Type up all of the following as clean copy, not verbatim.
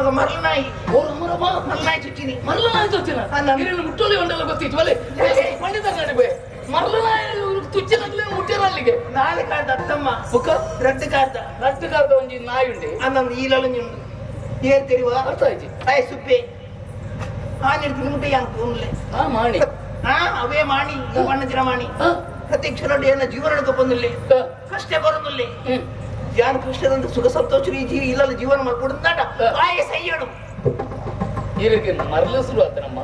ಮಗ ಮರಳನಾಯಿ ಮರಳನಾಯಿ ಚುಚ್ಚಿನಿ ಮರಳನಾಯಿ ಚುಚ್ಚಿನ ಮುಟ್ಟೋಲಿ ಉಂಟಲ್ಲ ಗೊತ್ತಿತ್ತು ಅಲ್ಲೇ ಪಂಡಿತ ನಡಿಬೆ ಮರಳನಾಯಿ ತುಚ್ಚಿನಾಗ್ಲೇ ಮುಟ್ಟಿರ ಅಲ್ಲಿಗೆ ನಾಳೆ ಕಾದ ಅತ್ತಮ್ಮ ಬುಕ್ಕ ರಡ್ಡು ಕಾದ ಒಂಜಿ ನಾಯಿ ಉಂಡೆ ಅನ್ನೊಂದು ಈಲಳು ಉಂಡು ಏನ್ ತೆರಿವ ಅರ್ಥ ಆಯ್ತು ಅಯ್ಯ ಸುಬ್ಬೆ ಹಾನಿಡ್ತೀನಿ ಮುಟ್ಟೆ ಯಾಕೆ ಉಣ್ಲೆ ಮಾಣಿ ಅವೇ ಮಾಣಿ ಬಣ್ಣದಿನ ಮಾಣಿ ಪ್ರತ್ಯಕ್ಷ ಏನ ಜೀವನ ಬಂದಿಲ್ಲ ಕಷ್ಟ ಬರೋದಿಲ್ಲ ಯಾರು ಕೃಷ್ಣದಂತ ಸುಖ ಸಂತೋಷ ಇಲ್ಲ ಜೀವನ ಮಾಡ್ಕೊಡುತ್ತಾಟ ಆಯ ಸೈಯಡು ಇರಿಗೆ ಮರಲ ಶುರು ಆತ ನಮ್ಮ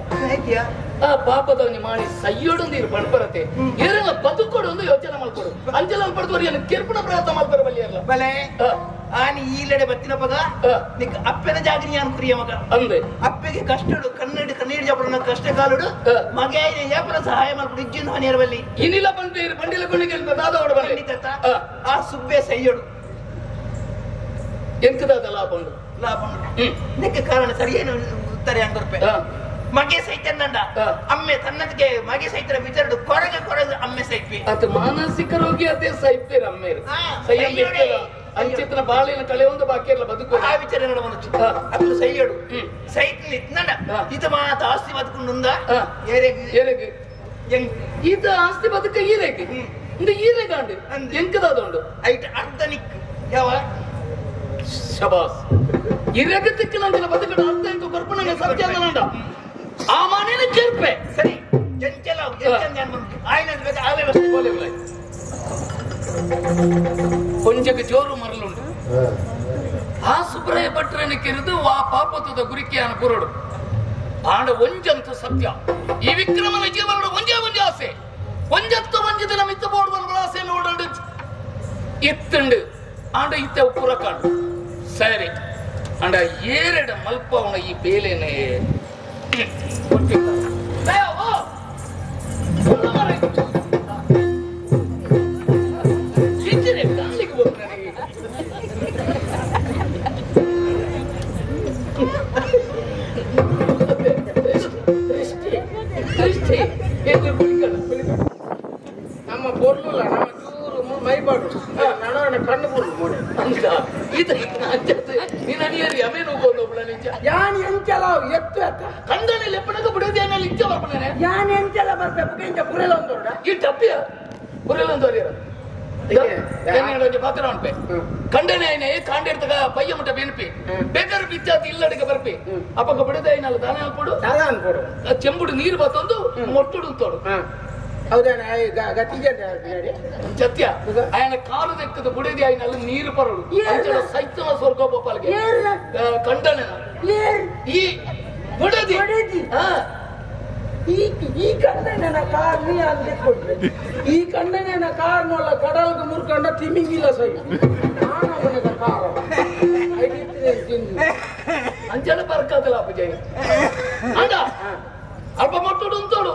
ಪಾಪದವನಿ ಮಾಡಿ ಸೈಯೋಡು ನೀರು ಬಣ್ಬರತ್ತೆ ಏನೆಲ್ಲ ಬದುಕೊಡು ಒಂದು ಯೋಚನೆ ಮಾಡ್ಕೊಡು ಅಂಜಲ ಪಡೆದವರು ಏನು ಕಿರ್ಪಣ ಪ್ರಯತ್ನ ಮಾಡ್ತಾರೆ ಬಲ್ಲಿ ಅಲ್ಲ ಬಲೆ ಆನಿ ಈಲೆಡೆ ಬತ್ತಿನ ಪದ ನಿಕ್ ಅಪ್ಪನ ಜಾಗರಿ ಯಾನ್ ಕುರಿಯ ಮಗ ಅಂದೆ ಅಪ್ಪಗೆ ಕಷ್ಟಡು ಕಣ್ಣೀರು ಜಪಡ ಕಷ್ಟ ಕಾಲುಡು ಮಗ ಯಾಪನ ಸಹಾಯ ಮಾಡ್ಬಿಡು ಇಜ್ಜಿನ ಹಾನಿಯರ ಬಲ್ಲಿ ಇನ್ನಿಲ್ಲ ಬಂಡಿಲ ಕೊಂಡಿಗೆ ದಾದೋಡ ಬಲ್ಲಿ ಆ ಸುಬ್ಬೆ ಸೈಯಡು ಎಂಕದಾದ ಲಾಭ ನಿಕ್ಕೆ ಕಾರಣ ಸರಿ ಏನು ಉತ್ತಾರೆ ಅಂಗರ್ಪೆ ಮಗೆ ಸೈತನ್ನಂಡ ಅಮ್ಮೆ ತನ್ನದಕ್ಕೆ ಮಗೆ ಸೈತರ ವಿಚಾರಡು ಕೊರಗೆ ಅಮ್ಮೆ ಸೈಪಿ ಅದು ಮಾನಸಿಕ ರೋಗಿ ಅದೇ ಸೈಪೇರ ಅಮ್ಮೆ ಅಂಚಿತನ ಬಾಳಿನ ಕಳೆ ಒಂದು ಬಾಕಿ ಇಲ್ಲ ಬದುಕು ಆ ವಿಚಾರ ನೋಡಬಹುದು ಅದು ಸೈಯಡು ಸೈತ್ ನಿತ್ನಂಡ ಇದು ಮಾತ ಆಸ್ತಿ ಬದುಕೊಂಡುಂದ ಏರೆಗೆ ಇದು ಆಸ್ತಿ ಬದುಕ ಈರೆಗೆ ಇಂದ ಈರೆಗಾಂಡು ಎಂಕದಾದುಂಡು ಐಟ್ ಅರ್ಧನಿಕ್ ಯಾವ ಶಬಾಸ್ ಇರಗತಿಕ್ಕೆ ನಂದಿನ ಬದುಕಡ ಅರ್ಥ ಎಂಕು ಕರ್ಪಣೆ ಸತ್ಯ ನಂಡ ಆ ಮನೇನ ಕೆರ್ಪೆ ಸರಿ ಜಂಚಲ ಕೊಂಚಕ್ಕೆ ಜೋರು ಮರಲುಂಟು ಆ ಸುಬ್ರಾಯ ಭಟ್ರನ ಕೆರೆದು ಆ ಪಾಪತದ ಗುರಿಕೆಯನ್ನು ಕುರಡು ಆಡ ಒಂಜಂತು ಸತ್ಯ ಈ ವಿಕ್ರಮನ ಜೀವನದ ಒಂಜೇ ಆಸೆ ಒಂಜತ್ತು ಒಂಜದಿನ ಮಿತ್ತ ಬೋಡುವ ಆಸೆ ನೋಡಂಡು ಇತ್ತಂಡು ಆಂಡ ಇತ್ತ ಪೂರ ಕಾಂಡು ಸರಿ ಅಂಡ ಏರೆಡ ಮಲ್ಪವನ ಈ ಬೇಲೆನೆ ಕಾಲಿಗೆ ಹೋಗ್ತಾರೆ ನಮ್ಮ ಬೋರ್ಲಲ್ಲ ನಮ್ಮ ಚೂರು ಮೈಬಾಡು ನಡವಣ ಕಣ್ಣು ಬೋರ್ಲು ಮೋಡೆ ಅಂತ ನೀನು ಅಮೇನು ಹೋಗೋದು ನಿಜ ಯಾನ್ ಎಂಚಲ ಎತ್ತು ಅತ್ತ ಕಂಡನೆ ಲೆಪ್ಪನಕ ಬಿಡೋದು ಏನಲ್ಲಿ ಇಚ್ಚ ಬರ್ಪನೆ ಯಾನ್ ಎಂಚಲ ಬರ್ಬೇಕು ಇಂಚ ಪುರೆಲ ಒಂದೋಡ ಈ ಟಪ್ಪಿಯ ಪುರೆಲ ಒಂದೋರಿಯರ ಪಾತ್ರ ಉಂಟೆ ಕಂಡನೆ ಐನೆ ಕಾಂಡಿರ್ತಗ ಪಯ್ಯ ಮುಟ್ಟ ಬೆನ್ಪಿ ಬೇಕಾದ್ರೆ ಬಿಚ್ಚಾತಿ ಇಲ್ಲಡಿಗೆ ಬರ್ಪಿ ಅಪ್ಪಗ ಬಿಡದೆ ಐನಲ್ಲ ದಾನ ಹಾಕ್ಬಿಡು ಚೆಂಬುಡು ನೀರು ಬತ್ತೊಂದು ಮೊಟ್ಟುಡು ತೋಡು ಹೌದಾನ ಸತ್ಯ ఆయన ಕಾಲು ದೆಕ್ಕದ ಬುಡದಿ ಐನಲ್ಲ ನೀರು ಪರಡು ಸೈತನ ಸ್ವರ್ಗ ಗೋಪಾಲ್ಗೆ ಕಂಡನೆ ಈ ಬುಡದಿ ಈ ಕಂಡನ ಕಾರ್ ನೀ ಅಲ್ಲಿ ಕೊಟ್ರೆ ಈ ಕಂಡನ ಕಾರ್ನೊಲ್ಲ ಕಡಲ್ಗೆ ಮುರ್ಕೊಂಡ ತಿಮಿಂಗಿಲ್ಲ ಸೈ ನಾನು ಅವನಿಗೆ ಕಾರ ಅಂಚನೆ ಬರ್ಕಾದಲ್ಲ ಅಪ್ಪಜಯ್ ಅಂಡ ಅಲ್ಪ ಮೊಟ್ಟುಡು ಉಂಟೋಡು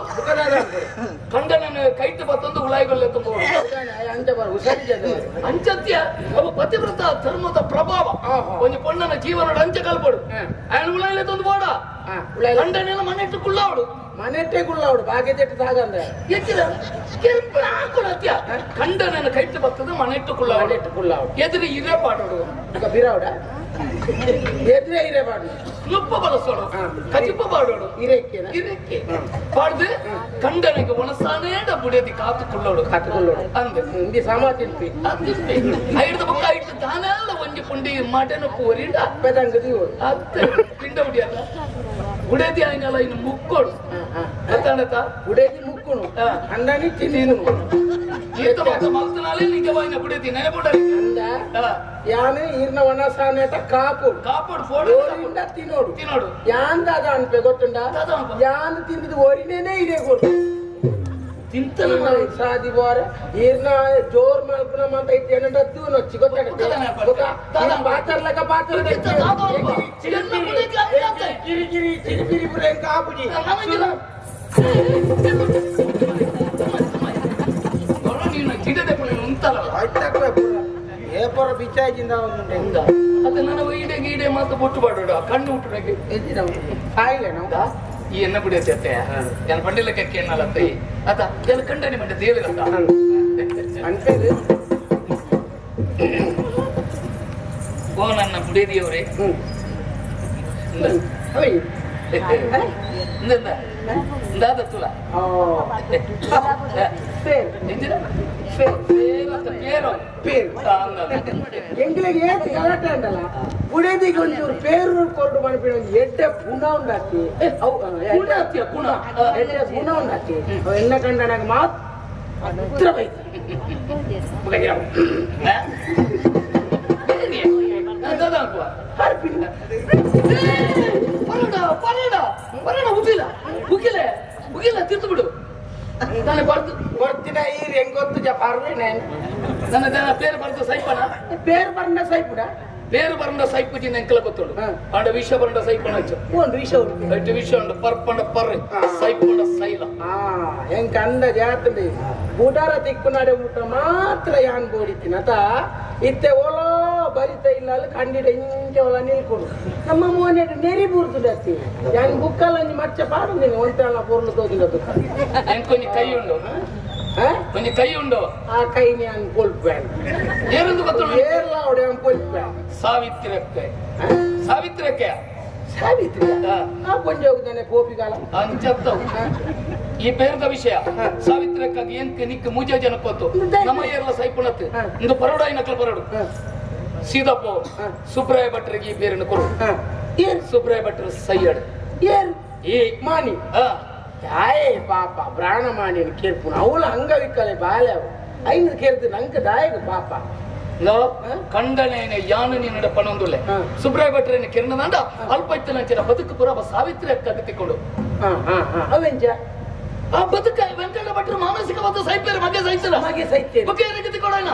ಕಂಡನ ಕೈಟ್ ಬತ್ತೊಂದು ಉಳಾಯಿಗೊಳ್ಳೆ ತುಂಬ ಅಂಚತ್ಯ ಅವು ಪತಿವ್ರತ ಧರ್ಮದ ಪ್ರಭಾವ ಒಂದು ಪೊಣ್ಣನ ಜೀವನದ ಅಂಚೆ ಕಲ್ಪಡು ఆయన ಉಳಾಯಿಲೆ ತಂದು ಬೋಡ ಕಂಡನೆಲ್ಲ ಮನೆಟ್ಟು ಕುಳ್ಳಾವಡು ಮನೆಟ್ಟೆ ಕುಳ್ಳಾವಡು ಭಾಗ್ಯದೆಟ್ಟು ಸಾಗಂದ್ರೆ ಕಂಡನ ಕೈಟ್ ಬರ್ತದೆ ಮನೆಟ್ಟು ಕುಳ್ಳಾವಡು ಎದುರು ಇರೇ ಪಾಡೋಡು ಬಿರಾವಡ ಎದುರೇ ಇರೇ ಪಾಡು ನುಪ್ಪ ಬಳಸೋಡು ಕಜಿಪ್ಪ ಪಾಡೋಡು ಇರಕ್ಕೆ ಪಾಡ್ದು ಕಂಡನಿಗೆ ಒಣಸಾನೇಡ ಬುಡಿಯದಿ ಕಾತುಕೊಳ್ಳೋಡು ಅಂದೆ ಇಂದಿ ಸಮಾತಿಲ್ಪಿ ಐದು ಬುಕ್ಕ ಇಟ್ಟು ತಾನೆಲ್ಲ ಒಂಜಿ ಪುಂಡಿ ಮಟನ ಪೂರಿಡ ಪೆದಂಗದಿ ಅತ್ತೆ ಪಿಂಡ ಬುಡಿಯಲ್ಲ ಬುಡಿಯದಿ ಆಯ್ನಲ್ಲ ಇನ್ನು ಮುಕ್ಕೋಡು ಅತ್ತಾಣತ ಬುಡಿಯದಿ ಮುಕ್ಕುನು ಅಂಡನಿ ತಿನ್ನೀನು ಈತ ಮಲ್ತನಾಲೆ ನಿಜವಾಯಿನ ಬುಡಿಯದಿ ನೆನಪುಡ ಅಂದ ಯಾನೆ ಈರ್ನ ಒಣಸಾನೇಟ ಕಾಪುಡು ಫೋಡು ತಿನ್ನೋಡು ಯಾನ್ ದಾದ ಅನ್ಪೆ ಗೊತ್ತುಂಡ ಯಾನ್ ತಿಂದಿದ್ದು ಒರಿನೇನೆ ಇದೆ ಗೊತ್ತು ತಿಂತನ ಸಾದಿ ಬೋರೆ ಈರ್ನ ಜೋರ್ ಮಲ್ಪನ ಮಂತ ಇದ್ದೇನೆ ರದ್ದು ನೊಚ್ಚಿ ಗೊತ್ತಾಗತ್ತೆ ಬಾತರ್ಲಕ ಬಾತರ ಕಿರಿಕಿರಿ ಚಿರಿಕಿರಿ ಪುರ ಕಾಪುಜಿ ನೀನು ಚಿಡದೆ ಪುರ ಉಂಟಲ್ಲ ಏಪರ ಬಿಚ್ಚಾಜಿಂದ ಉಂಟು ಅದು ನನ್ನ ಈಡೆ ಗೀಡೆ ಮಾತು ಬೊಟ್ಟು ಬಾಡೋಡು ಕಣ್ಣು ಹುಟ್ಟುನಾಗೆ ಕಾಯಿಲೆ ನಾವು ಈ ಎನ್ನ ಬಿಡಿಯತ್ತೆ ಅತ್ತೆ ನಾನು ಪಂಡಿಲಕ್ಕೆ ಎನ್ನಲ್ಲತ್ತ ಅದ ಎಲ್ಲ ಕಂಡನೆ ಮಂಡ ದೇವರಂತ ಅನ್ಪೇದು ಓ ನನ್ನ ಬುಡೇದಿಯವರೇ ಎಂಗ್ಲಿಗೆ ಏತ್ ಗಲಾಟೆ ಅಂದಲ್ಲ ಪುಣೆದಿಗೆ ಒಂಚೂರು ಪೇರು ಕೊರಡು ಮಾಡ್ಬಿಡ ಎಡ್ಡೆ ಪುಣ ಉಂಡಾಕಿ ಎಡ್ಡೆ ಪುಣ ಉಂಡಾಕಿ ಎನ್ನ ಕಂಡನಾಗ ಮಾತ್ರ ಬೈತ ತಿರ್ತು ಬಿಡು ನಾನು ಬರ್ತಿನ ಈ ಹೆಂಗ್ ಗೊತ್ತು ಜಪಾರ್ವೇನೆ ನನ್ನ ಪೇರು ಬರ್ದು ಸೈಪಣ ಪೇರು ಬಂದ ಸೈಪುಡ ಬೇರು ಬರಂಡ ಸೈಪುಜಿ ನೆಂಕಲ ಗೊತ್ತುಂಡು ಆಂಡ ವಿಷ ಬರಂಡ ಸೈಪಣ ಒಂದು ವಿಷ ಐಟು ವಿಷ ಉಂಡು ಪರ್ಪಂಡ ಪರ್ರೆ ಸೈಪಂಡ ಸೈಲ ಹೆಂಗ್ ಕಂಡ ಜಾತ್ರೆ ಬುಡಾರ ತಿಕ್ಕುನಾಡೆ ಊಟ ಮಾತ್ರ ಯಾನ್ ಬೋಡಿತೀನಿ ಇತ್ತೆ ಓಲೋ ಬರಿತ ಇಲ್ಲ ಅಲ್ಲಿ ಕಂಡಿಡ ಇಂಚೆ ಒಲ ನಿಲ್ಕೊಡು ನಮ್ಮ ಮೋನೆ ನೆರಿ ಬೂರ್ದು ಜಾಸ್ತಿ ಯಾನ್ ಬುಕ್ಕಲ್ಲ ಮಚ್ಚ ಪಾಡುದೀನಿ ಒಂತೆಲ್ಲ ಪೂರ್ಣ ತೋದಿರೋದು ಕೊಂಚ ಕೈ ಉಂಡು ಕೊಂಚ ಕೈ ಉಂಡು ಆ ಕೈ ನಾನು ಕೊಲ್ಪೇನ್ ಏನಂದು ಗೊತ್ತುಂಡು ಏರ್ಲ ಅವಡೆ ಕೊಲ್ಪೇನ್ ಸಾವಿತ್ರಕ್ಕೆ ಸಾವಿತ್ರಕ್ಕೆ ಸಾವಿತ್ರಿ ಆ ಕೊಂಚ ಹೋಗುದಾನೆ ಕೋಪಿಗಾಲ ಅಂಚತ್ತವು ಈ ಬೇರದ ವಿಷಯ ಸಾವಿತ್ರಕ್ಕಾಗಿ ಏನ್ ನಿಕ್ಕ ಮೂಜ ಜನಕ್ಕೊತ್ತು ನಮ್ಮ ಏರ್ಲ ಸೈಪುಣತ್ ಇಂದು ಪರೋಡ ನಕಲ ಪರೋಡು ಸೀದಪ್ಪ ಸುಬ್ರಾಯ ಭಟ್ರಿಗೆ ಈ ಬೇರನ್ನು ಕೊಡು ಸುಬ್ರಾಯ ಭಟ್ರು ಸೈಯಡ್ ಏನ್ ಈ ಮಾನಿ ದಾಯೇ ಪಾಪ ಪ್ರಾಣ ಮಾಡಿ ಕೇರ್ಪುಣ ಅವಳ ಅಂಗವಿಕಲೆ ಬಾಲೆ ಅವು ಐದು ಕೇರ್ತು ನಂಗೆ ದಾಯಗ ಪಾಪ ಕಂಡನೇನೆ ಯಾನನಿ ನಡಪನೊಂದುಲೆ ಸುಬ್ರಾಯ ಭಟ್ರೇನೆ ಕಿರಣದಂಡ ಅಲ್ಪ ಇತ್ತನಂಚಿನ ಬದುಕು ಪುರ ಸಾವಿತ್ರಿ ಅಕ್ಕ ತಿಕ್ಕೊಂಡು ಅವೆಂಚ ಆ ಬದುಕ ವೆಂಕಟ ಭಟ್ರು ಮಾನಸಿಕವಾದ ಸೈಪೇರು ಮಗೆ ಸಹಿಸಲ್ಲ ಮಗೆ ಸೈತೆ ಬಗ್ಗೆ ತಿಕ್ಕೊಳ್ಳೋಣ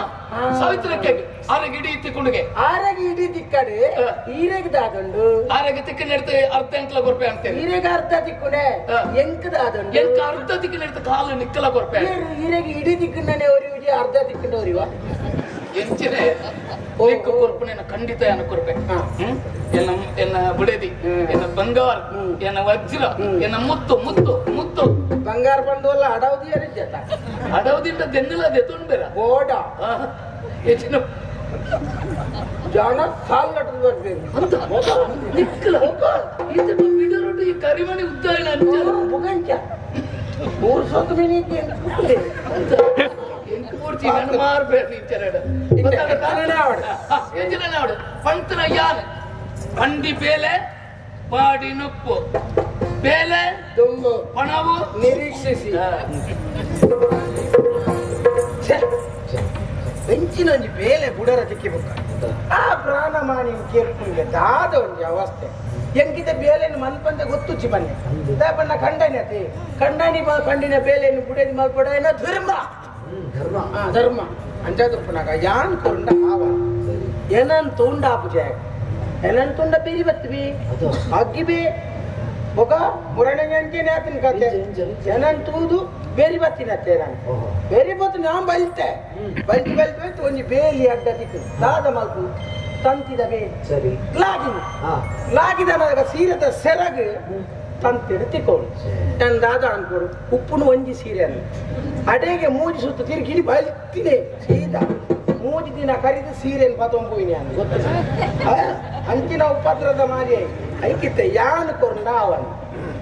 ಸಾವಿತ್ರಕ್ಕೆ ಆರೆಗೆ ಇಡೀ ತಿಕ್ಕೊಂಡುಗೆ ಆರೆಗೆ ಇಡೀ ತಿಕ್ಕಡೆ ಈರೆಗೆ ದಾದಂಡು ಆರೆಗೆ ತಿಕ್ಕ ನೆಡ್ತು ಅರ್ಧ ಎಂಕ್ಲ ಕೊರ್ಪೆ ಅಂತೇಳಿ ಈರೆಗೆ ಅರ್ಧ ತಿಕ್ಕುಡೆ ಎಂಕ್ ದಾದಂಡು ಎಂಕ ಅರ್ಧ ತಿಕ್ಕ ನೆಡ್ತು ಕಾಲು ನಿಕ್ಕಲ ಕೊರ್ಪೆ ಈರೆಗೆ ಇಡೀ ತಿಕ್ಕಂಡನೆ ಒರಿಯುಜಿ ಅರ್ಧ ತಿಕ್ಕಂಡ ಒರಿವ ಎಂಚಿನೆ ಓಯ್ಕ ಕೊರ್ಪುನೇನ ಖಂಡಿತ ಎನ್ನ ಕೊರ್ಪೆ ಎನ್ನ ಬುಡೇದಿ ಎನ್ನ ಬಂಗಾರ ಎನ್ನ ವಜ್ರ ಎನ್ನ ಮುತ್ತು ಮುತ್ತು ಮುತ್ತು ಬಂಗಾರ ಬಂದವಲ್ಲ ಅಡವದಿ ಅರಿಜತ ಅಡವದಿಂದ ದೆನ್ನಿಲ್ಲ ದೆತುಂಡ್ ಬೇರ ಗೋಡ ಹೆಚ್ಚಿನ ಜಾಣ ಸಾಲ್ ನಟದು ಬರ್ಬೇಕು ಅಂತ ನಿಕ್ಕಲ ಇದನ್ನು ಬಿಡರೊಟ್ಟು ಈ ಕರಿಮಣಿ ಉದ್ದಾಯನ ಅಂಚಲ್ಲ ಬುಗಂಚ ಮೂರು ಸೊತ್ತು ಮಿನಿಕ್ಕೆ ಅಂತ ಪೂರ್ತಿ ನನ್ನ ಮಾರ್ಬೇಡ ನಿಂಚರಡ ಅವಡು ಪಂತನ ಯಾನ್ ಪಂಡಿ ಬೇಲೆ ಪಾಡಿ ನುಪ್ಪು ಬೇಲೆ ತುಂಬು ಪಣವು ನಿರೀಕ್ಷಿಸಿ ಬೆಂಚಿನೊಂದು ಬೇಲೆ ಬುಡರ ತಿಕ್ಕಿಬೇಕ ಆ ಪ್ರಾಣ ಮಾಡಿ ಕೇರ್ಪುಂಗೆ ದಾದ ಒಂದು ಅವಸ್ಥೆ ಎಂಕಿತ ಬೇಲೆಯನ್ನು ಮಲ್ಪಂದ ಗೊತ್ತುಚ್ಚಿ ಬನ್ನಿ ಬಣ್ಣ ಖಂಡನೆ ಖಂಡನಿ ಕಂಡಿನ ಬೇಲೆಯನ್ನು ಬುಡೇದಿ ಮಲ್ಪಡ ಧರ್ಮ ಧರ್ಮ ಅಂಜಾದುಪ್ಪನಾಗ ಯಾನ್ ಕೊಂಡ ಆವ ಏನಂತ ಉಂಡಾಪು ಜಾಗ ಏನಂತ ಉಂಡ ಬೇರಿ ಬತ್ವಿ ಅಗ್ಗಿ ಒಗ ಮುರಣೆ ಅಂಚೆನೆ ಆತನ ಕತೆ ಏನಂತೂದು ಬೇರಿ ಬತ್ತಿನತ್ತೆ ನಾನು ಬೇರಿ ಬತ್ತು ನಾನು ಬಲ್ತೆ ಬಲ್ತು ಒಂಜಿ ಬೇಲಿ ಅಡ್ಡ ತಿಕ್ಕು ದಾದ ಮಲ್ಪು ತಂತಿದ ಬೇಲಿ ಸರಿ ಲಾಗಿದ ಸೀರೆದ ಸೆರಗು ತಂತಿಡು ತಿಕ್ಕೋಳು ನನ್ನ ದಾದ ಅನ್ಕೊಡು ಉಪ್ಪುನು ಒಂಜಿ ಸೀರೆ ಅನ್ನು ಅಡೆಗೆ ಮೂಜಿ ಸುತ್ತ ತಿರುಗಿಡಿ ಬಲ್ತಿದೆ ಸೀದಾ ಮೂಜಿ ದಿನ ಕರಿದು ಸೀರೆಯನ್ನು ಪತೊಂಬೋಯಿನಿ ಅನ್ನು ಗೊತ್ತ ಅಂಚಿನ ಉಪದ್ರದ ಮಾರಿ ಐಕಿತ್ತೆ ಯಾನು ಕೊಂಡ ಅವನು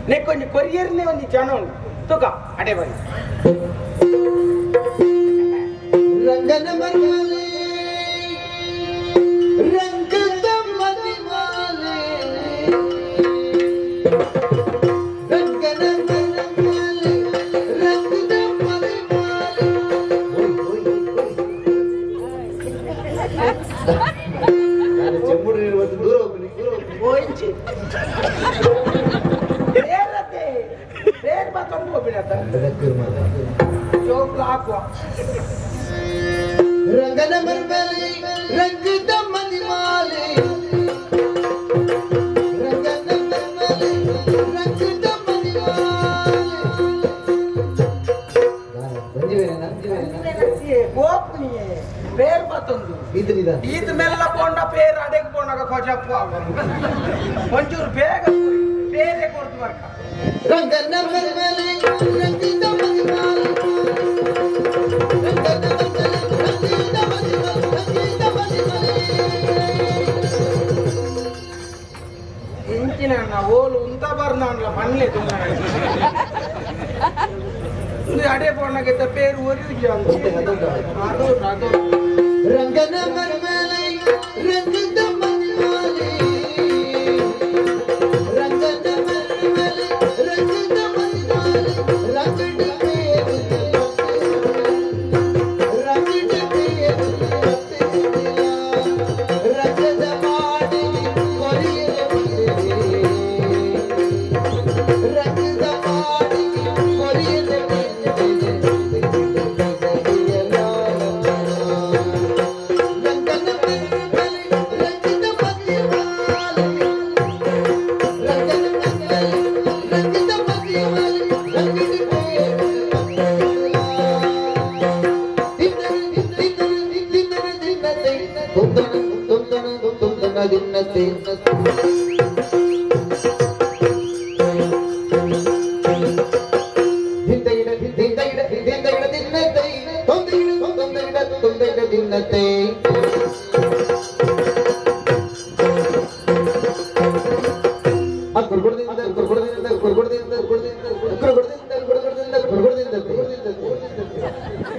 ನೆಕ್ಕೊಂಜಿ ಕೊರಿಯರ್ನೇ ಒಂದು ಜನ ಉಂಟು ತುಕ ಅಡೆ ಬನ್ನಿ ರಂಗನ ಮರ್ಯಾಲೆ ರಂಗದ ಮದಿಮಾಲೆ ರಂಗನ ಮರ್ಯಾಲೆ ರಂಗದ ಮದಿಮಾಲೆ ನಾನು ಚೆಮ್ಮುಡು ನೀಡುವಂತ ದೂರ ಹೋಗ್ಲಿಕ್ಕೆ ಹೋಯ್ಚಿ ಬೇರತೆ ಬೇರೆ ಬತ್ತೊಂದು ಹೋಗ್ಬಿಡತ್ತ ಜೋಕ್ಲ ಹಾಕುವ ರಂಗನ ಮರ್ಯಾಲೆ ರಂಗದ ಮದಿಮಾಲೆ ರಂಗನ ಮರ್ಯಾಲೆ ರಂಗದ ಗೋಪ್ನಿಯೇ ಬೇರೆ ಬತ್ತೊಂದು ಈದ್ ಮೆಲ್ಲ ಕೊಂಡ ಪೇರ್ ಅಡೆಗೆ ಕೊಂಡಾಗ ಕೊಜಪ್ಪು ಒಂಚೂರು ಬೇಗ ಬೇರೆ ಕೊಡ್ತು ಬರ್ಕ ರಂಗನ ಮರ್ಯಾಲೆ ರಂಗದ ಮದಿಮಾಲೆ ರಂಗನ ಮರ್ಯಾಲೆ ರಂಗದ ಮದಿಮಾಲೆ ಇಂಚಿನ ಮಲ್ಲೆ ಅಡೆ ಪೋಣಕ್ಕೆ ಪೇರು ಒರಿಯುಜ ಅದು ರಂಗನ ಮರ್ಮಲೈ ರಂಗದ ಮರ್ಮಲೈ ರಂಗದ ಮರ್ಮಲೈ ರಂಗದ ಮರ್ಮಲೈ ರಂಗದ ಪೇರು ರಂಗದ ಪೇರು ರಂಗದ ಮಾಡಿ ಕೊರಿಯರೆ ರಂಗದ ಮಾಡಿ ಕೊರಿಯರೆ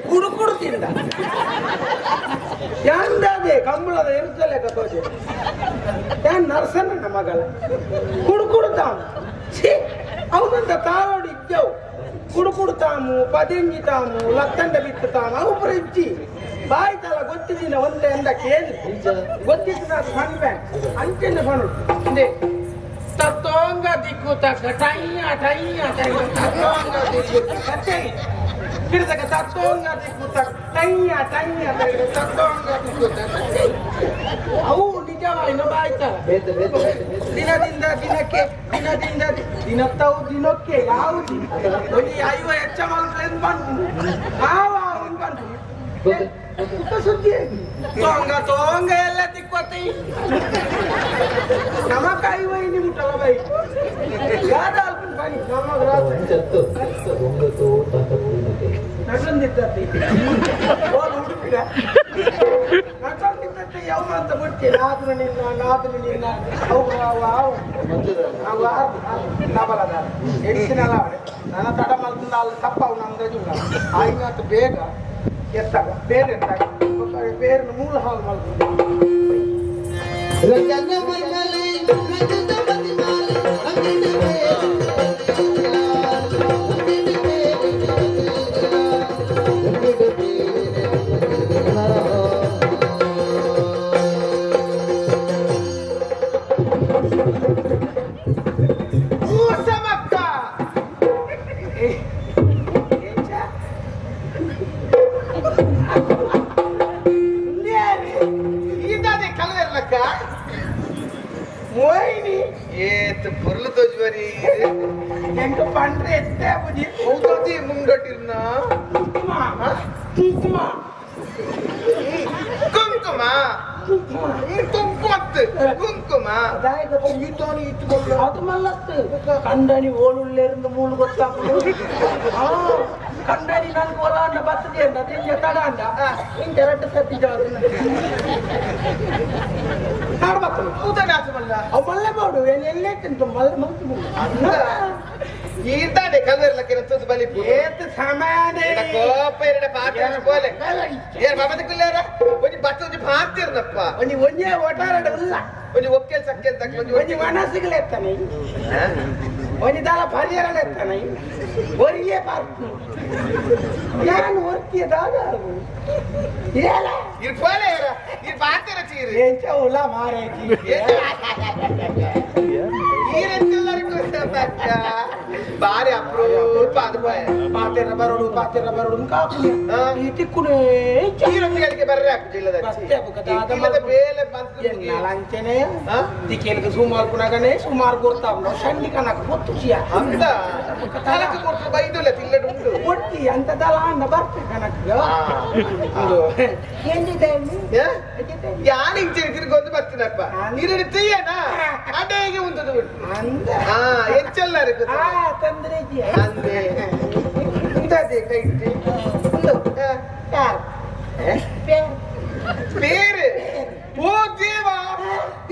ಕುಡುಕುಡುತ್ತಿಂದ ಯಾಂದಾದೆ ಕಂಬಳದ ಇರುತ್ತಲೇ ಕತೋಜೆ ಯಾನ್ ನರ್ಸನ್ನ ಮಗಳ ಕುಡುಕುಡುತ್ತಾಮ ಅವನಂತ ತಾವಡಿ ಇದ್ದವು ಕುಡುಕುಡುತ್ತಾಮು ಪದಿಂಗಿತಾಮು ಲತ್ತಂಡ ಬಿತ್ತುತ್ತಾಮ ಅವು ಇಜ್ಜಿ ಬಾಯಿ ತಲ ಗೊತ್ತಿದ್ದಿನ ಒಂದೇ ಅಂದ ಕೇಳಿ ಗೊತ್ತಿತ್ತು ನಾನು ಸಣ್ಣ ಅಂಚೆಂದ ಬಣ್ಣು ಹಿಂದೆ ತತ್ತೋಂಗ ದಿಕ್ಕು ತಕ್ಕ ಟೈಯ ಟೈಯ ಟೈಯ ತತ್ತೋಂಗ ದಿಕ್ಕು ಕಟ್ಟೆ ಕಿಡತಕ್ಕ ತತ್ತೋಂಗ ದಿಕ್ಕು ತಕ್ಕ ಟೈಯ ಟೈಯ ಟೈಯ ತತ್ತೋಂಗ ದಿಕ್ಕು ಕಟ್ಟೆ ಅವು ನಿಜವಾಗಿ ಬಾಯ್ತಲ್ಲ ದಿನದಿಂದ ದಿನಕ್ಕೆ ದಿನದಿಂದ ದಿನತ್ತವು ದಿನಕ್ಕೆ ಯಾವುದು ಒಂದು ಐವ ಹೆಚ್ಚ ಮಲ್ಪೆಂದು ಬಂತು ಆವ ಬಂತು ಸುದ್ದಿ ತೋಂಗ ತೋಂಗ ಎಲ್ಲ ತಿಕ್ಕೋತಿ ನಮಕ ಐವ ನಿಮ್ಟಲ್ಲ ಬೈ ಯಾದ ಅಲ್ಪ ಬನ್ನಿ ನಮಗ ನಟಂದಿದ್ದತಿ ಓಲ್ ಹುಡುಕಿದ ನಟಂದಿದ್ದತಿ ಯಾವ ಅಂತ ಬಿಡ್ತಿ ನಾದ್ರು ನಿನ್ನ ಅವು ನಬಲದ ಎಡಿಸಿನಲ್ಲ ಅವಳೆ ನನ್ನ ತಡ ಮಲ್ತಂದ ಅಲ್ಲಿ ತಪ್ಪ ಅವು ನಮ್ದು ಆಯ್ತು ಬೇಗ ಎತ್ತಾಗ ಬೇರೆ ಎತ್ತಾಗ ಬೇರೆ ಮೂಲ ಹಾಲು ಮಲ್ತಂದೆ ರಂಗನ ಮರ್ಮಲೈ ರಂಗದ ಮರ್ಮಲೈ ರಂಗದ मोहिनी ये तो फुर्ल तो ज्वरी ಎಂಟು ಪಂಡ್ರೆ ಎತ್ತೆ ಬುಜಿ ಹೌದೌದಿ ಮುಂಗಟ್ಟಿರ್ನ ಕುಂಕುಮ ಕುಂಕುಮ ಕುಂಕುಮತ್ತು ಕುಂಕುಮ ಅದಾಯ್ತು ಈತೋನಿ ಇಟ್ಟುಕೊಂಡು ಅದು ಮಲ್ಲತ್ತು ಕಂಡನಿ ಓಳುಳ್ಳಿருந்து ಮೂಲು ಗೊತ್ತಾಗ್ತದೆ ಕಂಡನಿ ನನ್ಗೆ ಹೊಲಾಂಡ ಬರ್ತದೆ ಅಂತ ತಿಂಜ ತಡಾಂಡ ಇಂತ ಎರಡು ಸತಿ ಆಡ್ಬೇಕು ಊತನಾಸ ಮಲ್ಲ ಅವು ಮಲ್ಲ ಬೋಡು ಎಲ್ಲೇ ತಿಂತು ಮಲ್ಲ ಮಂತು ಈರ್ತಾಡೆ ಕಲ್ವೆರ್ಲಕ್ಕೆ ನತ್ತದು ಬಲಿಪು ಏತ್ ಸಮಯನೇ ಕೋಪ ಎರಡ ಪಾತ್ರ ಬೋಲೆ ಏರ್ ಬಾಬದ ಕುಲ್ಲಾರ ಒಂಜಿ ಬತ್ತೊಂಜಿ ಪಾತಿರ್ನಪ್ಪ ಒಂಜಿ ಒಂಜೇ ಓಟಾರಡ ಇಲ್ಲ ಒಂಜಿ ಒಕ್ಕೆಲ್ ಸಕ್ಕೆಲ್ ತಕ್ಕ ಒಂಜಿ ಮನಸ್ಸಿಗೆ ಎತ್ತಾನೆ ಒಂಜಿ ದಾಲ ಪರಿಹಾರ ಎತ್ತಾನೆ ಒರಿಯೇ ಪಾರ್ತು ಯಾನು ಒರ್ತಿಯ ದಾದ ಏಲ ಇರ್ ಪೋಲೆ ಏರ ಇರ್ ಪಾತಿರ ಚೀರಿ ಎಂಚ ಉಲ ಮಾರೇಜಿ ಈರೆಂತೆಲ್ಲರಿಗೂ ಬಕ್ಕ ಬಾರಿ ಅಪ್ರೂಪ ಅದು ಪಾತಿರ ಬರೋಡು ಕಾಪು ಈ ತಿಕ್ಕುನೇ ಈರೊತ್ತಿಗೆ ಬರ್ರೆ ಹಾಕುದಿಲ್ಲದ ಇಲ್ಲದ ಬೇಲೆ ಬಂತು ನಾಲಂಚನೆ ದಿಕ್ಕೇಲ್ಗೆ ಸುಮಾರು ಕುಣಗನೆ ಸುಮಾರು ಗೊತ್ತಾವ ಸಣ್ಣ ಕನಕ ಗೊತ್ತು ಚಿಯ ಅಂತ ತಲಕ ಕೊಟ್ಟು ಬೈದುಲ್ಲ ತಿಲ್ಲಡು ಉಂಟು ಒಟ್ಟಿ ಅಂತ ದಲ ಅಂದ ಬರ್ತೆ ಕನಕ ಅದು ಎಂದಿದೆ ಯಾನ್ ಇಂಚೆ ತಿರ್ಗೊಂದು ಬರ್ತೀನಪ್ಪ ನೀರು ತೀಯನಾ ಅಡೆಗೆ ಉಂಟದು ಬಿಟ್ಟು ಅಂದ ಹೆಚ್ಚೆಲ್ಲರೂ ತಂದ್ರೆ ಅಂದೆ ಇಂತದೆ ಕೈ ಬೇರೆ ಓ ದೇವ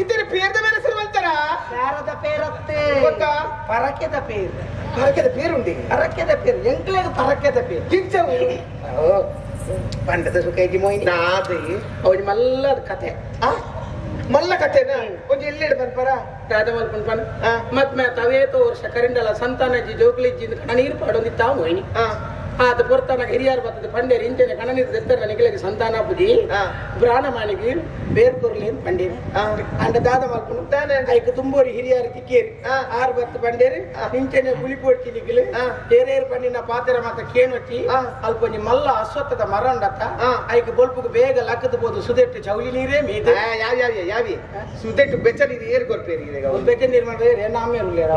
ಇದರ ಪೇರ್ದ ಬೇರೆ ಹೆಸರು ಅಂತಾರ ಶಾರದ పేరత్తే ఒక్క పరకెద పేరు పరకెద పేరుంది పరకెద పేరు ఎంకలేక పరకెద పేరు కించవు పండద సుఖైకి మోయిని నాది అవును మళ్ళా కథೆ మళ్ళా కథేనా కొంచెం ఎల్లేడు పనిపరా ರಾಜಮಲ್ಪನ್ ಪನ್ ಮತ್ ಮೇ ತವೇತೋ ವರ್ಷ ಕರಿಂಡಲ ಸಂತಾನಜಿ ಜೋಕ್ಲಿಜ್ಜಿಂದ ಕಣೀರು ಪಡೊಂದಿತ್ತಾ ಮೋಯಿನಿ ಆತ ಪೊರ್ತಾನ ಹಿರಿಯಾರು ಬರ್ತದೆ ಪಂಡೇರು ಇಂಚನೆ ಕಣನೀರು ತೆತ್ತರ ನಿಖಿಲಗೆ ಸಂತಾನ ಪುಜಿ ಬ್ರಾಹ್ಮಣಿಗೆ ಬೇರ್ಕೊರ್ಲೇನ್ ಪಂಡೇರು ಅಂಡ ದಾದ ಮಲ್ಪನು ಐಕ ತುಂಬೋರಿ ಹಿರಿಯಾರು ತಿಕ್ಕೇರಿ ಆರು ಬತ್ತು ಪಂಡೇರು ಇಂಚನೆ ಪುಲಿಪೋಡ್ಚಿ ನಿಖಿಲು ಏರೇರು ಪಂಡಿನ ಪಾತ್ರ ಮತ್ತ ಕೇನೊಚ್ಚಿ ಅಲ್ಪೊಂಜಿ ಮಲ್ಲ ಅಶ್ವತ್ಥದ ಮರ ಉಂಡತ್ತ ಐಕ ಬೊಲ್ಪುಗೆ ಬೇಗ ಲಕ್ಕದ ಸುದೆಟ್ಟು ಚೌಲಿ ನೀರೇ ಮೀದೆ ಯಾವಿ ಸುದೆಟ್ಟು ಬೆಚ್ಚ ನೀರು ಏರ್ ಕೊಡ್ಪೇರಿ ಬೆಚ್ಚ ನೀರು ಮಾಡಿದ್ರೆ ನಾಮೇ ಉಳ್ಳೇರ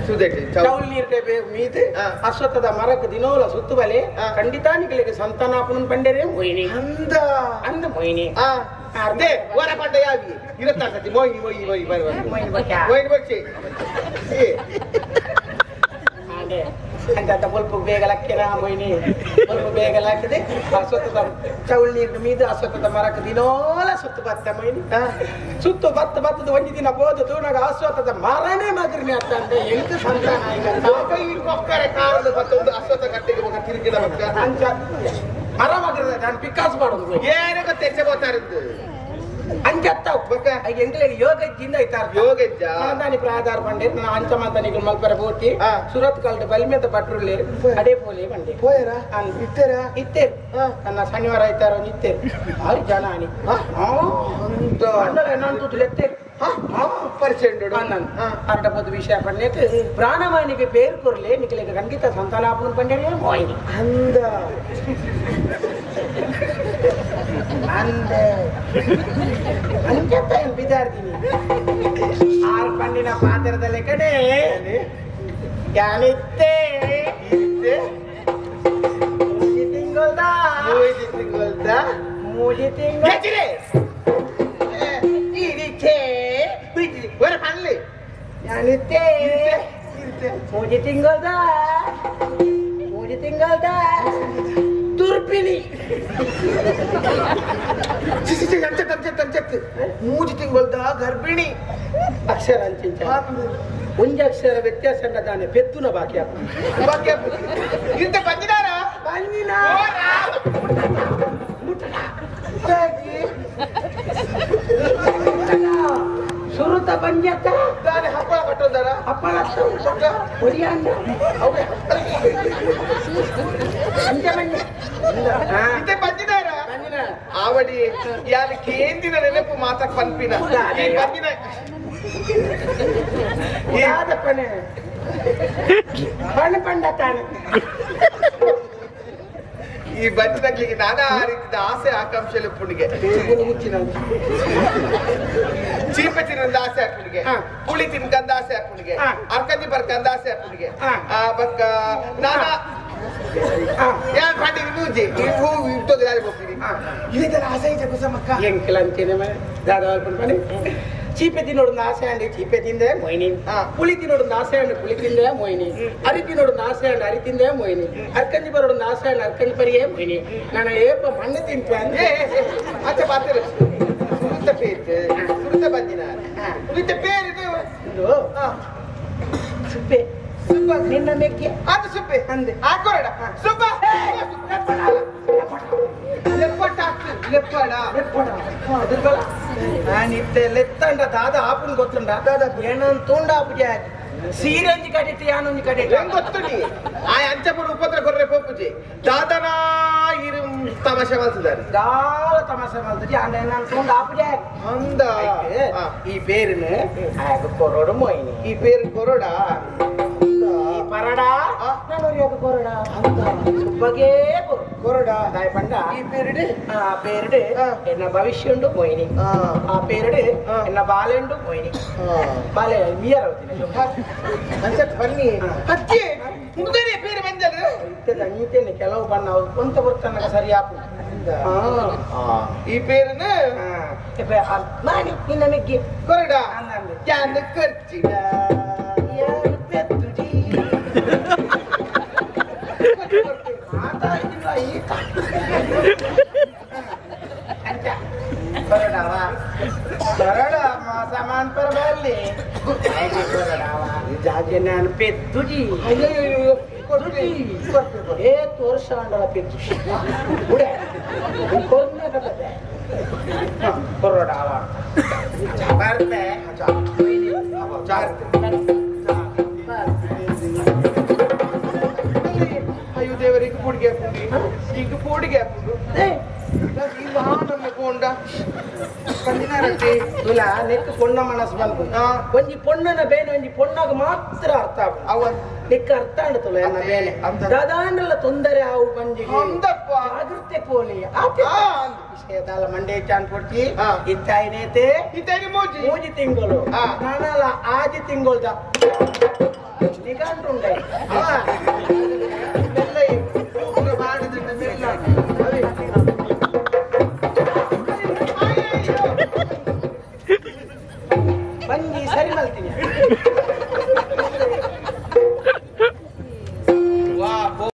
ಸುದೆಟ್ಟು ಚೌಲಿ ನೀರು ಮೀದೆ ಅಶ್ವತ್ಥದ ಮರಕ್ಕೆ ದಿನೋಲ ಸುತ್ತ ಬಲೆ ಖಂಡಿತಾನಿಗಳಿಗೆ ಸಂತಾನಾಪನ ಪಂಡೇರೆ ಮೊಯ್ನಿ ಅಂದ ಮೊಯ್ನಿ ಅದೇ ವರ ಪಂಡ ಯಾವಿ ಇರತ್ತಾಕತಿ ಮೊಯ್ನಿ ಬಚ್ಚಿ ಅಂತ ಬೊಲ್ಪ ಬೇಗ ಲಕ್ಕಿನ ಮೊಯ್ನಿ ಬೊಲ್ಪ ಬೇಗ ಲಕ್ಕಿದೆ ಅಶ್ವತ್ಥದ ಚೌಳಿ ನೀರಿನ ಮೀದು ಅಶ್ವತ್ಥದ ಮರಕ್ಕೆ ದಿನೋಲ ಸುತ್ತು ಬತ್ತ ಮೊಯ್ನಿ ಸುತ್ತು ಬತ್ತದ ಒಂಜಿ ದಿನ ಬೋದತು ನಾಗ ಅಶ್ವತ್ಥದ ಮರನೇ ಮಗರ್ನಿ ಅತ್ತ ಅಂದ್ರೆ ಎಂತ ಸಂತಾನ ಒಕ್ಕರೆ ಕಾರದ ಬತ್ತೊಂದು ಅಶ್ವತ್ಥ ಕಟ್ಟಿಗೆ ಹೋಗ ತಿರುಗಿದ ಅಂಚ ಮರ ಮಗರ ನಾನು ಪಿಕಾಸ್ ಮಾಡೋದು ಏನೋ ತೆಚ್ಚ ಬೋತಾರದ್ದು ಅಂಜತ್ತಾವ್ ಎಂಗ್ಲೆಗೆ ಯೋಗಜ್ಜಿಂದ ಐತಾರ ಯೋಗಜ್ಜ దాని ప్రాధార పండే నా అంచమంతానికి మల్పర పోతి సురత్ కల్ట బలిమేత పట్రులే అడే పోలే పండే పోయరా ఇత్తరా ఇత్తేరు అన్న శనివారం అయితారు ఇత్తేరు ఆరు జన అని అన్నలు ఎత్తేరు పరిచయండు అన్నాను అరటపోతు విషయ పండితే ప్రాణమానికి పేరు కొరలే నీకు లేక కనిగిత సంతానాపనం పండే మోయిని ಅಂದ ಬಿದ್ದಾರ್ತೀನಿ ಆರು ಪಂಡಿನ ಪಾತ್ರದಲ್ಲಿ ಕಡೆ ಯಾನಿತ್ತೆ ಮೂಜಿ ತಿಂಗಳ ಯಾನಿತ್ತೆ ಮೂಜಿ ತಿಂಗಳದ ತುರ್ಪಿನಿ ಮೂಜಿ ತಿಂಗಳದ ಗರ್ಭಿಣಿ ಅಕ್ಷರ ಅಂಚಿಂಚ ಒಂಜಿ ಅಕ್ಷರ ವ್ಯತ್ಯಾಸ ದಾನೆ ಪೆತ್ತುನ ಬಾಕಿ ಇಂತ ಬಂದಿದಾರ ಸುರುತ ಬಂಜತ್ತ ದಾನೆ ಹಪ್ಪಳ ಕಟ್ಟೋದಾರ ಹಪ್ಪಳ ಒರಿಯಾಂಡ ఇంతే పంచినారా ఆవిడ ఇవాళ కేంద్ర నెనపు మాత పంపిన పంపిన పని పని పండతాను ಈ ಬಂದಿದ್ದಕ್ಕೆ ನಾನಾ ರೀತಿಯ ಆಸೆ ಆಕಾಂಕ್ಷೆలు ಪುಣಿಗೆ ಚೀಪೆ ತಿನ್ನದ ಆಸೆ ಹಾಕುಣಿಗೆ ಪುಳಿ ತಿನ್ಕಂದ ಆಸೆ ಹಾಕುಣಿಗೆ ಅರ್ಕಂದಿ ಬರ್ಕಂದ ಆಸೆ ಹಾಕುಣಿಗೆ ಬಕ್ಕ ನಾನಾ ಯಾರು ಪಾಟಿ ಮೂಜಿ ಹೂ ಇಟ್ಟೋದು ಯಾರು ಹೋಗ್ತೀನಿ ಇದೆಲ್ಲ ಆಸೆ ಇದೆ ಕುಸಮಕ್ಕ ಎಂಕಲ ಅಂತೀನಿ ದಾದಾ ಪಣಿ ಚೀಪೆ ತಿನ್ನೋಡು ಆಸೆ ಅಂಡಿ ಚೀಪೆ ತಿಂದೆ ಮೊಯ್ನಿ ಪುಳಿ ತಿನ್ನೋಡು ಆಸೆ ಅಂಡಿ ಪುಳಿ ತಿಂದೆ ಮೊಯ್ನಿ ಅರಿ ತಿನ್ನೋಡು ಆಸೆ ಅಂಡಿ ಅರಿ ತಿಂದೆ ಮೊಯ್ನಿ ಅರ್ಕಂಜಿ ಬರೋಡು ಆಸೆ ಅಂಡಿ ಅರ್ಕಂಜಿ ಪರಿಯೇ ಮೊಯ್ನಿ ನಾನು ಏಪ ಮಣ್ಣು ತಿಂತೆ ಅಂದ್ರೆ ಅಚ್ಚ ಪಾತ್ರ ಸುರುತ ಪೇರು ಸುರುತ ಬಂದಿನ ಸುರುತ ಪೇರು ಇದು ಸುಪ್ಪೆ ಸುಬ್ಬ ನಿನ್ನ ಮೆಕ್ಕೆ ಅದು ಸುಬ್ಬೆ ಅಂದೆ ಹಾಕೋಣ ಸುಬ್ಬ ನಾನಿತ್ತೆಲೆತ್ತಂಡ ದಾದ ಆಪುನ್ ಗೊತ್ತುಂಡ ಏನಂತ ತುಂಡ ಆಪುಜ ಸೀರಂಜಿ ಕಡಿಟ್ಟು ಯಾನೊಂಜಿ ಕಡಿಟ್ಟು ಹೆಂಗ್ ಗೊತ್ತುಂಡಿ ಆ ಅಂಚಪುರ ಉಪದ್ರ ಕೊರ್ರೆ ಪೋಪುಜಿ ದಾದನಾ ಇರು ತಮಾಷೆ ಮಾಡ್ತಿದ್ದಾರೆ ದಾಳ ತಮಾಷೆ ಮಾಡ್ತಿದ್ದಿ ಅಂಡ ಏನಂತ ತುಂಡ ಆಪುಜ ಅಂದ ಈ ಪೇರಿನ ಕೊರೋಡು ಮೊಯ್ನಿ ಈ ಪೇರು ಕೊರೋಡ ಪರಡ ನಾನು ಕೊರಡ ಸುಬ್ಬಗೆ ಕೊರಡ ದಾಯ ಪಂಡ ಈ ಪೇರಿಡು ಆ ಪೇರಿಡು ಎನ್ನ ಭವಿಷ್ಯ ಉಂಡು ಮೊಯ್ನಿ ಆ ಪೇರಿಡು ಎನ್ನ ಬಾಲೆಂಡು ಮೊಯ್ನಿ ಬಾಲೆ ಮಿಯರ್ అవుతుంది ಅಂಚತ್ ಬನ್ನಿ ಅಜ್ಜಿ ಮುಂದನೆ ಪೇರು ಬಂದದು ಇತ್ತೇನೆ ಕೆಲವು ಬಣ್ಣ ಕೊಂತ ಬರ್ತನಕ ಸರಿ ಆಪು ಈ ಪೇರುನ ಮಾಡಿ ನಿನ್ನ ಮೆಗ್ಗಿ ಕೊರಡ ಯಾನ ಖರ್ಚಿನ ಯಾರು ಪೆತ್ತುಜಿ ಮಾತಾಡಿಲ್ಲ ಈತ ಬರಡ ಸಾಮಾನ್ ಪರ ಬರಲಿ ಜಾಗೆ ನಾನು ಪೆದ್ದುಜಿ ವರ್ಷ ಅಂಡಲ ಪೆದ್ದು ಕೊರೋಡಾವ ಬರ್ತೆ ಅಯ್ಯೋ ದೇವರಿಗೆ ಪುಡಿಗೆ ಹಾಕುಂಡಿ ಈಗ ಪುಡಿಗೆ ಹಾಕುಂಡು ಈಗ ನಮ್ಮ ಕೊಂಡ ಕಂದಿನಾರಟ್ಟಿ ಇಲ್ಲ ನೆಕ್ ಪೊಣ್ಣ ಮನಸ್ಸು ಬಂತು ಒಂಜಿ ಪೊಣ್ಣನ ಬೇನೆ ಒಂಜಿ ಪೊಣ್ಣಾಗ ಮಾತ್ರ ಅರ್ಥ ಆಗುದು ಅವ ನೆಕ್ಕ ಅರ್ಥ ಆಂಡತಲ್ಲ ಎನ್ನ ಬೇನೆ ದಾದಾಂಡಲ ತೊಂದರೆ ಆವು ಬಂಜಿಗೆ ಜಾಗೃತೆ ಪೋಲಿ ವಿಷಯದಾಲ ಮಂಡೆ ಚಾನ್ ಕೊಡ್ತಿ ಇತ್ತಾಯಿನೇತೆ ಇತ್ತಾಯಿ ಮೂಜಿ ತಿಂಗಳು ನಾನಲ್ಲ ಆಜಿ ತಿಂಗಳು ನಿಗಂಟುಂಡೆ ಬಂಜಿ ಸರಿ ಮಲ್ತೀನಿ